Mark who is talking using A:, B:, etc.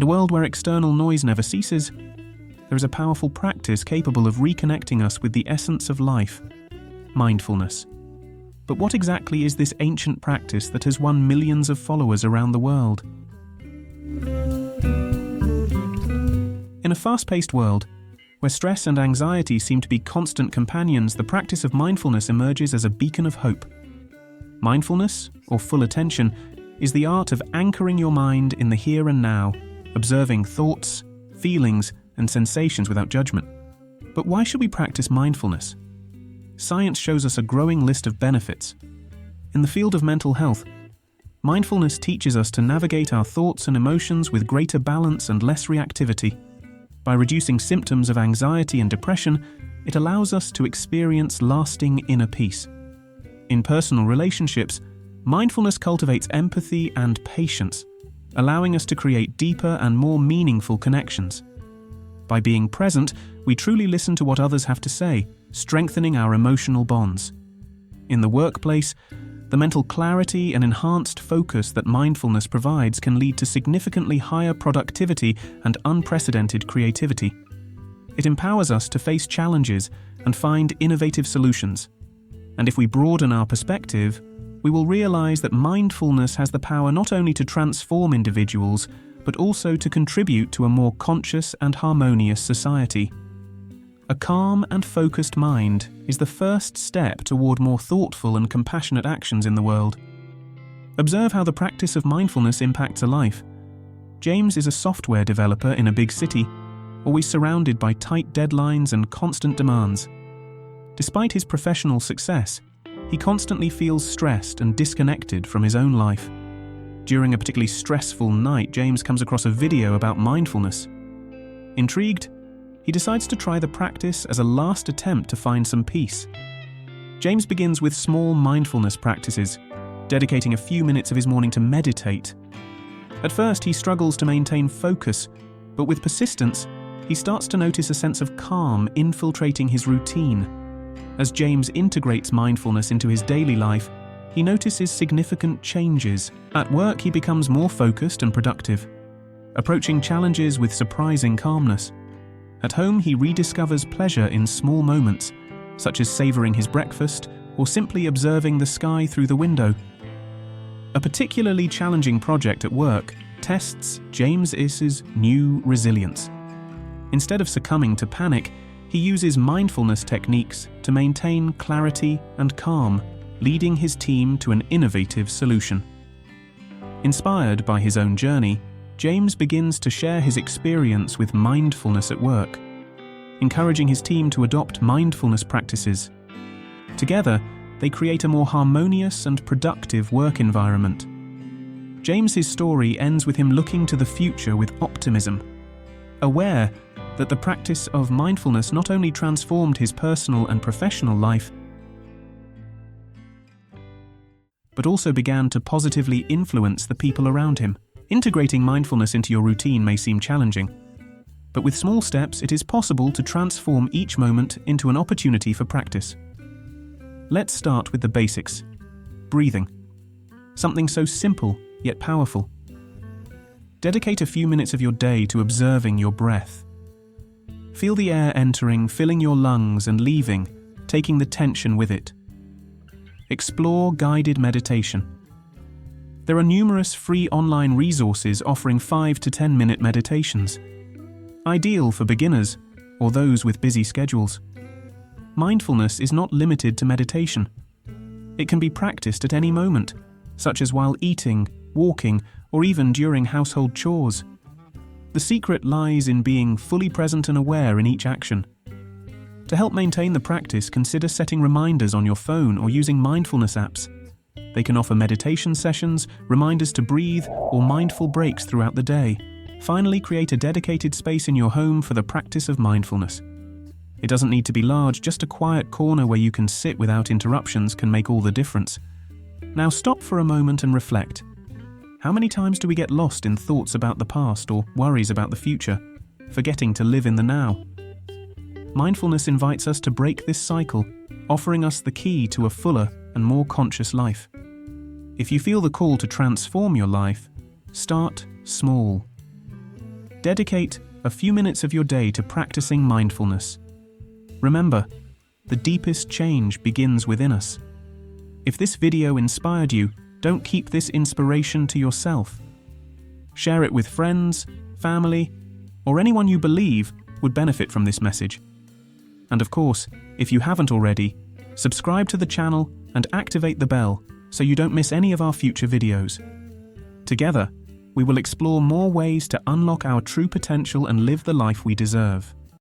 A: In a world where external noise never ceases, there is a powerful practice capable of reconnecting us with the essence of life: mindfulness. But what exactly is this ancient practice that has won millions of followers around the world? In a fast-paced world, where stress and anxiety seem to be constant companions, the practice of mindfulness emerges as a beacon of hope. Mindfulness, or full attention, is the art of anchoring your mind in the here and now, observing thoughts, feelings, and sensations without judgment. But why should we practice mindfulness? Science shows us a growing list of benefits. In the field of mental health, mindfulness teaches us to navigate our thoughts and emotions with greater balance and less reactivity. By reducing symptoms of anxiety and depression, it allows us to experience lasting inner peace. In personal relationships, mindfulness cultivates empathy and patience, allowing us to create deeper and more meaningful connections. By being present, we truly listen to what others have to say, strengthening our emotional bonds. In the workplace, the mental clarity and enhanced focus that mindfulness provides can lead to significantly higher productivity and unprecedented creativity. It empowers us to face challenges and find innovative solutions. And if we broaden our perspective, we will realize that mindfulness has the power not only to transform individuals, but also to contribute to a more conscious and harmonious society. A calm and focused mind is the first step toward more thoughtful and compassionate actions in the world. Observe how the practice of mindfulness impacts a life. James is a software developer in a big city, always surrounded by tight deadlines and constant demands. Despite his professional success, he constantly feels stressed and disconnected from his own life. During a particularly stressful night, James comes across a video about mindfulness. Intrigued, he decides to try the practice as a last attempt to find some peace. James begins with small mindfulness practices, dedicating a few minutes of his morning to meditate. At first, he struggles to maintain focus, but with persistence, he starts to notice a sense of calm infiltrating his routine. As James integrates mindfulness into his daily life, he notices significant changes. At work, he becomes more focused and productive, approaching challenges with surprising calmness. At home, he rediscovers pleasure in small moments, such as savoring his breakfast or simply observing the sky through the window. A particularly challenging project at work tests James's new resilience. Instead of succumbing to panic, he uses mindfulness techniques to maintain clarity and calm, leading his team to an innovative solution. Inspired by his own journey, James begins to share his experience with mindfulness at work, encouraging his team to adopt mindfulness practices. Together, they create a more harmonious and productive work environment. James's story ends with him looking to the future with optimism, aware that the practice of mindfulness not only transformed his personal and professional life, but also began to positively influence the people around him. Integrating mindfulness into your routine may seem challenging, but with small steps, it is possible to transform each moment into an opportunity for practice. Let's start with the basics. Breathing. Something so simple, yet powerful. Dedicate a few minutes of your day to observing your breath. Feel the air entering, filling your lungs, and leaving, taking the tension with it. Explore guided meditation. There are numerous free online resources offering 5 to 10-minute meditations, ideal for beginners or those with busy schedules. Mindfulness is not limited to meditation. It can be practiced at any moment, such as while eating, walking, or even during household chores. The secret lies in being fully present and aware in each action. To help maintain the practice, consider setting reminders on your phone or using mindfulness apps. They can offer meditation sessions, reminders to breathe, or mindful breaks throughout the day. Finally, create a dedicated space in your home for the practice of mindfulness. It doesn't need to be large, just a quiet corner where you can sit without interruptions can make all the difference. Now stop for a moment and reflect. How many times do we get lost in thoughts about the past or worries about the future, forgetting to live in the now? Mindfulness invites us to break this cycle, offering us the key to a fuller and more conscious life. If you feel the call to transform your life, start small. Dedicate a few minutes of your day to practicing mindfulness. Remember, the deepest change begins within us. If this video inspired you, don't keep this inspiration to yourself. Share it with friends, family, or anyone you believe would benefit from this message. And of course, if you haven't already, subscribe to the channel and activate the bell so you don't miss any of our future videos. Together, we will explore more ways to unlock our true potential and live the life we deserve.